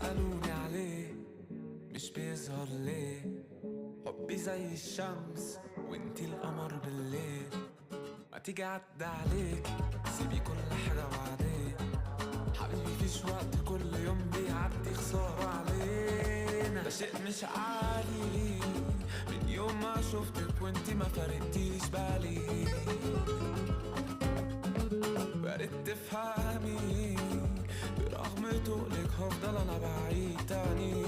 بيسألوني عليه مش بيظهر ليه. حبي زي الشمس وانتي القمر بالليل، ما تيجي عدى عليك سيبي كل حاجة بعدين. حبيبي فيش وقت، كل يوم بيعدي خسارة علينا. ده شيء مش عادي من يوم ما شفتك وانتي ما فرقتيش بالي. بقيت تفهمي برغم تقلك هفضل انا بعيد تاني.